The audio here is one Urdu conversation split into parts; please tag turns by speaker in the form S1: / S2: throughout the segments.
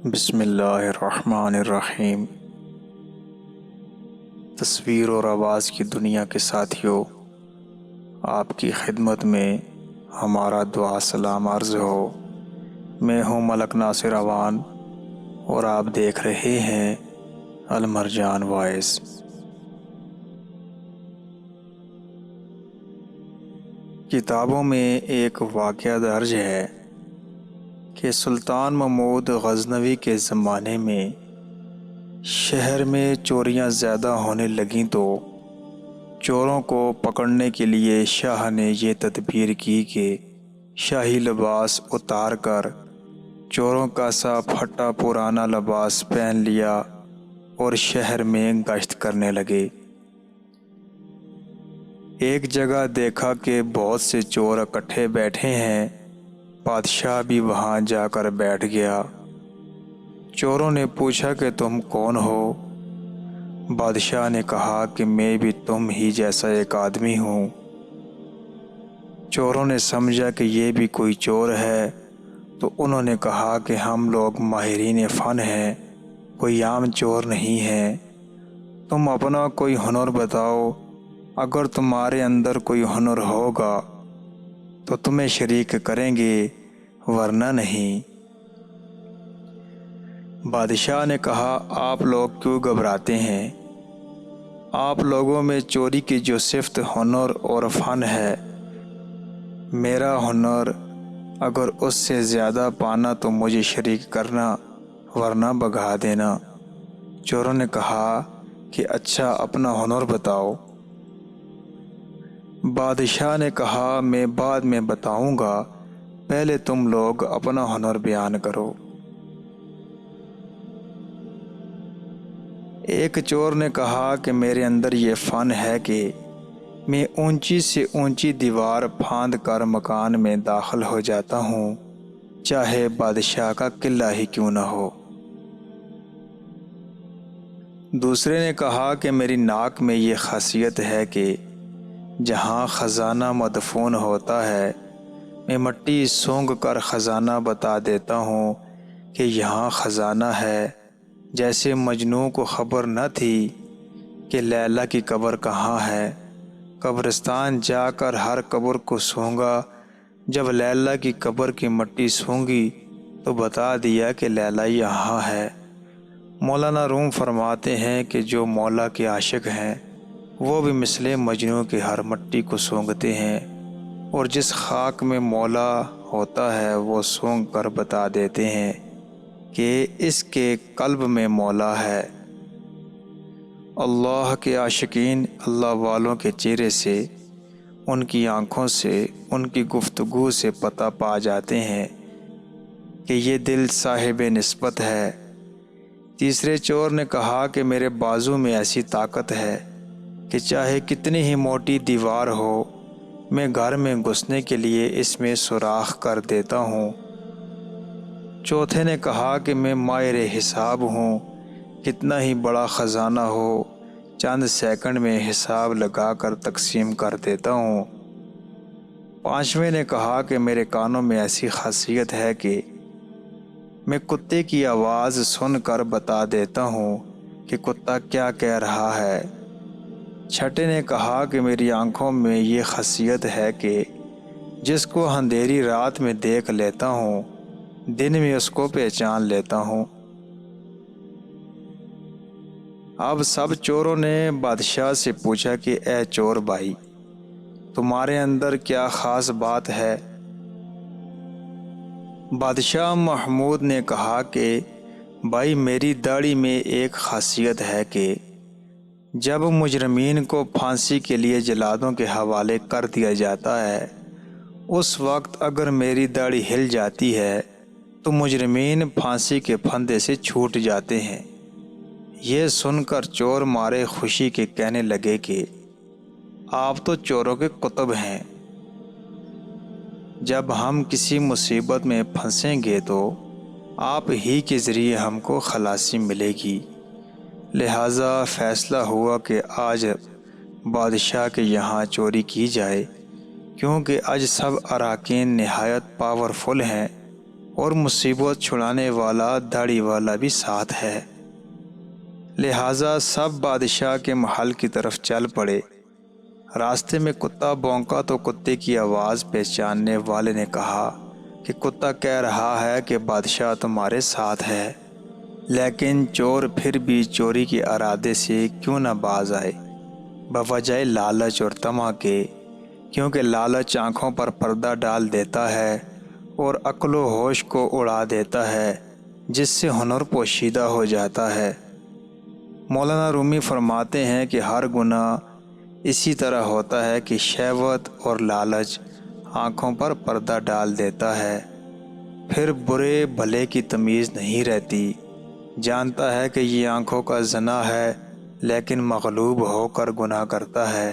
S1: بسم اللہ الرحمن الرحیم۔ تصویر اور آواز کی دنیا کے ساتھیوں، آپ کی خدمت میں ہمارا دعا سلام عرض ہو۔ میں ہوں ملک ناصر اوان اور آپ دیکھ رہے ہیں المرجان وائس۔ کتابوں میں ایک واقعہ درج ہے کہ سلطان محمود غزنوی کے زمانے میں شہر میں چوریاں زیادہ ہونے لگیں تو چوروں کو پکڑنے کے لیے شاہ نے یہ تدبیر کی کہ شاہی لباس اتار کر چوروں کا سا پھٹا پرانا لباس پہن لیا اور شہر میں گشت کرنے لگے۔ ایک جگہ دیکھا کہ بہت سے چور اکٹھے بیٹھے ہیں، بادشاہ بھی وہاں جا کر بیٹھ گیا۔ چوروں نے پوچھا کہ تم کون ہو؟ بادشاہ نے کہا کہ میں بھی تم ہی جیسا ایک آدمی ہوں۔ چوروں نے سمجھا کہ یہ بھی کوئی چور ہے تو انہوں نے کہا کہ ہم لوگ ماہرین فن ہیں، کوئی عام چور نہیں ہیں، تم اپنا کوئی ہنر بتاؤ، اگر تمہارے اندر کوئی ہنر ہوگا تو تمہیں شریک کریں گے ورنہ نہیں۔ بادشاہ نے کہا آپ لوگ کیوں گھبراتے ہیں؟ آپ لوگوں میں چوری کی جو صفت ہنر اور فن ہے، میرا ہنر اگر اس سے زیادہ پانا تو مجھے شریک کرنا ورنہ بھگا دینا۔ چوروں نے کہا کہ اچھا اپنا ہنر بتاؤ۔ بادشاہ نے کہا میں بعد میں بتاؤں گا، پہلے تم لوگ اپنا ہنر بیان کرو۔ ایک چور نے کہا کہ میرے اندر یہ فن ہے کہ میں اونچی سے اونچی دیوار پھاند کر مکان میں داخل ہو جاتا ہوں، چاہے بادشاہ کا قلعہ ہی کیوں نہ ہو۔ دوسرے نے کہا کہ میری ناک میں یہ خاصیت ہے کہ جہاں خزانہ مدفون ہوتا ہے میں مٹی سونگھ کر خزانہ بتا دیتا ہوں کہ یہاں خزانہ ہے، جیسے مجنوں کو خبر نہ تھی کہ لیلی کی قبر کہاں ہے۔ قبرستان جا کر ہر قبر کو سونگا، جب لیلی کی قبر کی مٹی سونگی تو بتا دیا کہ لیلی یہاں ہے۔ مولانا روم فرماتے ہیں کہ جو مولا کے عاشق ہیں وہ بھی مثل مجنوں کے ہر مٹی کو سونگتے ہیں، اور جس خاک میں مولا ہوتا ہے وہ سونگ کر بتا دیتے ہیں کہ اس کے قلب میں مولا ہے۔ اللہ کے عاشقین اللہ والوں کے چہرے سے، ان کی آنکھوں سے، ان کی گفتگو سے پتہ پا جاتے ہیں کہ یہ دل صاحب نسبت ہے۔ تیسرے چور نے کہا کہ میرے بازو میں ایسی طاقت ہے کہ چاہے کتنی ہی موٹی دیوار ہو، میں گھر میں گھسنے کے لیے اس میں سوراخ کر دیتا ہوں۔ چوتھے نے کہا کہ میں ماہر حساب ہوں، کتنا ہی بڑا خزانہ ہو چند سیکنڈ میں حساب لگا کر تقسیم کر دیتا ہوں۔ پانچویں نے کہا کہ میرے کانوں میں ایسی خاصیت ہے کہ میں کتے کی آواز سن کر بتا دیتا ہوں کہ کتا کیا کہہ رہا ہے۔ چھٹے نے کہا کہ میری آنکھوں میں یہ خاصیت ہے کہ جس کو اندھیری رات میں دیکھ لیتا ہوں، دن میں اس کو پہچان لیتا ہوں۔ اب سب چوروں نے بادشاہ سے پوچھا کہ اے چور بھائی، تمہارے اندر کیا خاص بات ہے؟ بادشاہ محمود نے کہا کہ بھائی میری داڑھی میں ایک خاصیت ہے کہ جب مجرمین کو پھانسی کے لیے جلادوں کے حوالے کر دیا جاتا ہے، اس وقت اگر میری داڑھی ہل جاتی ہے تو مجرمین پھانسی کے پھندے سے چھوٹ جاتے ہیں۔ یہ سن کر چور مارے خوشی کے کہنے لگے کہ آپ تو چوروں کے قطب ہیں، جب ہم کسی مصیبت میں پھنسیں گے تو آپ ہی کے ذریعے ہم کو خلاصی ملے گی۔ لہٰذا فیصلہ ہوا کہ آج بادشاہ کے یہاں چوری کی جائے، کیونکہ آج سب اراکین نہایت پاورفل ہیں اور مصیبت چھڑانے والا داڑھی والا بھی ساتھ ہے۔ لہٰذا سب بادشاہ کے محل کی طرف چل پڑے۔ راستے میں کتا بھونکا تو کتے کی آواز پہچاننے والے نے کہا کہ کتا کہہ رہا ہے کہ بادشاہ تمہارے ساتھ ہے، لیکن چور پھر بھی چوری کے ارادے سے کیوں نہ باز آئے، بوجہ لالچ اور طمع کے، کیونکہ لالچ آنکھوں پر پردہ ڈال دیتا ہے اور عقل و ہوش کو اڑا دیتا ہے، جس سے ہنر پوشیدہ ہو جاتا ہے۔ مولانا رومی فرماتے ہیں کہ ہر گناہ اسی طرح ہوتا ہے کہ شہوت اور لالچ آنکھوں پر پردہ ڈال دیتا ہے، پھر برے بھلے کی تمیز نہیں رہتی۔ جانتا ہے کہ یہ آنکھوں کا زنا ہے، لیکن مغلوب ہو کر گناہ کرتا ہے۔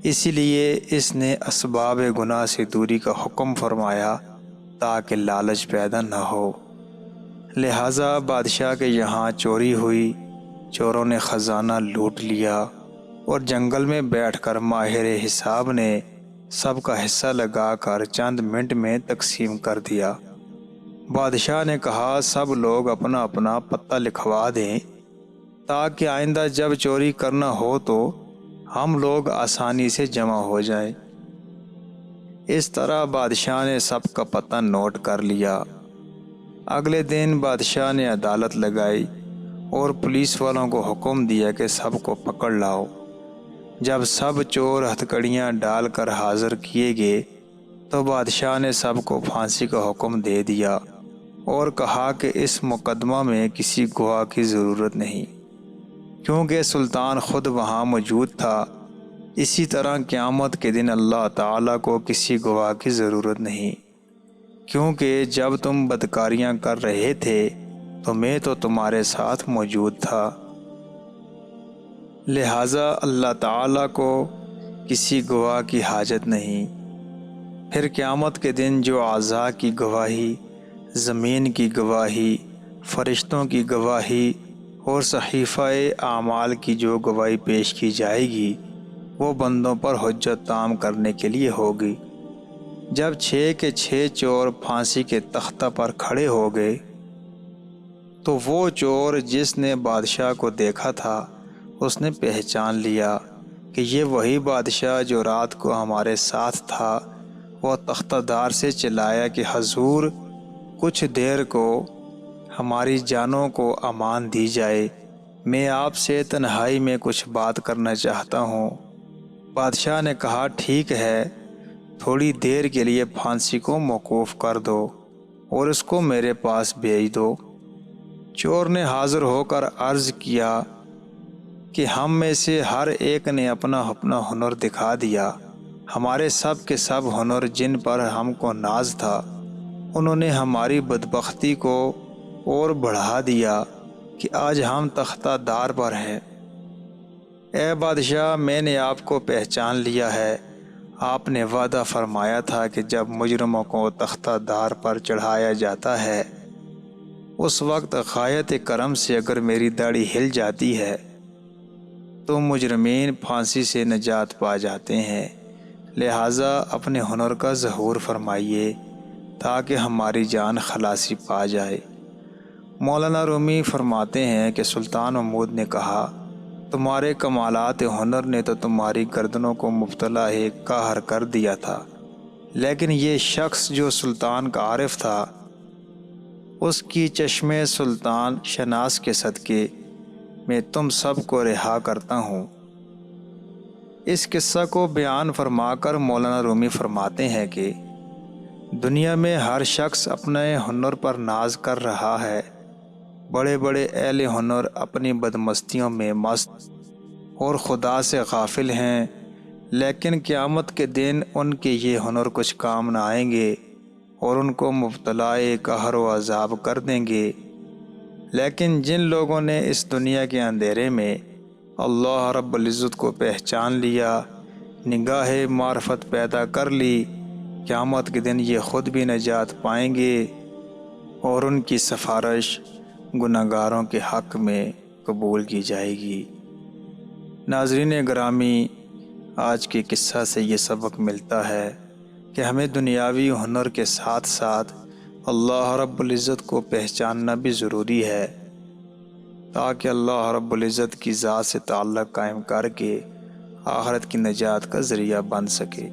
S1: اسی لیے اس نے اسباب گناہ سے دوری کا حکم فرمایا تاکہ لالچ پیدا نہ ہو۔ لہٰذا بادشاہ کے یہاں چوری ہوئی، چوروں نے خزانہ لوٹ لیا اور جنگل میں بیٹھ کر ماہر حساب نے سب کا حصہ لگا کر چند منٹ میں تقسیم کر دیا۔ بادشاہ نے کہا سب لوگ اپنا اپنا پتہ لکھوا دیں تاکہ آئندہ جب چوری کرنا ہو تو ہم لوگ آسانی سے جمع ہو جائیں۔ اس طرح بادشاہ نے سب کا پتہ نوٹ کر لیا۔ اگلے دن بادشاہ نے عدالت لگائی اور پولیس والوں کو حکم دیا کہ سب کو پکڑ لاؤ۔ جب سب چور ہتھکڑیاں ڈال کر حاضر کیے گئے تو بادشاہ نے سب کو پھانسی کا حکم دے دیا اور کہا کہ اس مقدمہ میں کسی گواہ کی ضرورت نہیں، کیونکہ سلطان خود وہاں موجود تھا۔ اسی طرح قیامت کے دن اللہ تعالیٰ کو کسی گواہ کی ضرورت نہیں، کیونکہ جب تم بدکاریاں کر رہے تھے تو میں تو تمہارے ساتھ موجود تھا۔ لہٰذا اللہ تعالیٰ کو کسی گواہ کی حاجت نہیں۔ پھر قیامت کے دن جو اعضاء کی گواہی، زمین کی گواہی، فرشتوں کی گواہی اور صحیفہ اعمال کی جو گواہی پیش کی جائے گی وہ بندوں پر حجت تام کرنے کے لیے ہوگی۔ جب 6 کے 6 چور پھانسی کے تختہ پر کھڑے ہو گئے تو وہ چور جس نے بادشاہ کو دیکھا تھا اس نے پہچان لیا کہ یہ وہی بادشاہ جو رات کو ہمارے ساتھ تھا۔ وہ تختہ دار سے چلایا کہ حضور کچھ دیر کو ہماری جانوں کو امان دی جائے، میں آپ سے تنہائی میں کچھ بات کرنا چاہتا ہوں۔ بادشاہ نے کہا ٹھیک ہے، تھوڑی دیر کے لیے پھانسی کو موقوف کر دو اور اس کو میرے پاس بھیج دو۔ چور نے حاضر ہو کر عرض کیا کہ ہم میں سے ہر ایک نے اپنا اپنا ہنر دکھا دیا، ہمارے سب کے سب ہنر جن پر ہم کو ناز تھا انہوں نے ہماری بدبختی کو اور بڑھا دیا کہ آج ہم تختہ دار پر ہیں۔ اے بادشاہ، میں نے آپ کو پہچان لیا ہے۔ آپ نے وعدہ فرمایا تھا کہ جب مجرموں کو تختہ دار پر چڑھایا جاتا ہے اس وقت غایت کرم سے اگر میری داڑھی ہل جاتی ہے تو مجرمین پھانسی سے نجات پا جاتے ہیں۔ لہٰذا اپنے ہنر کا ظہور فرمائیے تاکہ ہماری جان خلاصی پا جائے۔ مولانا رومی فرماتے ہیں کہ سلطان محمود نے کہا تمہارے کمالات ہنر نے تو تمہاری گردنوں کو مبتلا قہر کر دیا تھا، لیکن یہ شخص جو سلطان کا عارف تھا اس کی چشم سلطان شناس کے صدقے میں تم سب کو رہا کرتا ہوں۔ اس قصہ کو بیان فرما کر مولانا رومی فرماتے ہیں کہ دنیا میں ہر شخص اپنے ہنر پر ناز کر رہا ہے۔ بڑے بڑے اہل ہنر اپنی بدمستیوں میں مست اور خدا سے غافل ہیں، لیکن قیامت کے دن ان کے یہ ہنر کچھ کام نہ آئیں گے اور ان کو مبتلا قہر و عذاب کر دیں گے۔ لیکن جن لوگوں نے اس دنیا کے اندھیرے میں اللہ رب العزت کو پہچان لیا، نگاہ معرفت پیدا کر لی، قیامت کے دن یہ خود بھی نجات پائیں گے اور ان کی سفارش گناہگاروں کے حق میں قبول کی جائے گی۔ ناظرین گرامی، آج کے قصہ سے یہ سبق ملتا ہے کہ ہمیں دنیاوی ہنر کے ساتھ ساتھ اللہ رب العزت کو پہچاننا بھی ضروری ہے تاکہ اللہ رب العزت کی ذات سے تعلق قائم کر کے آخرت کی نجات کا ذریعہ بن سکے۔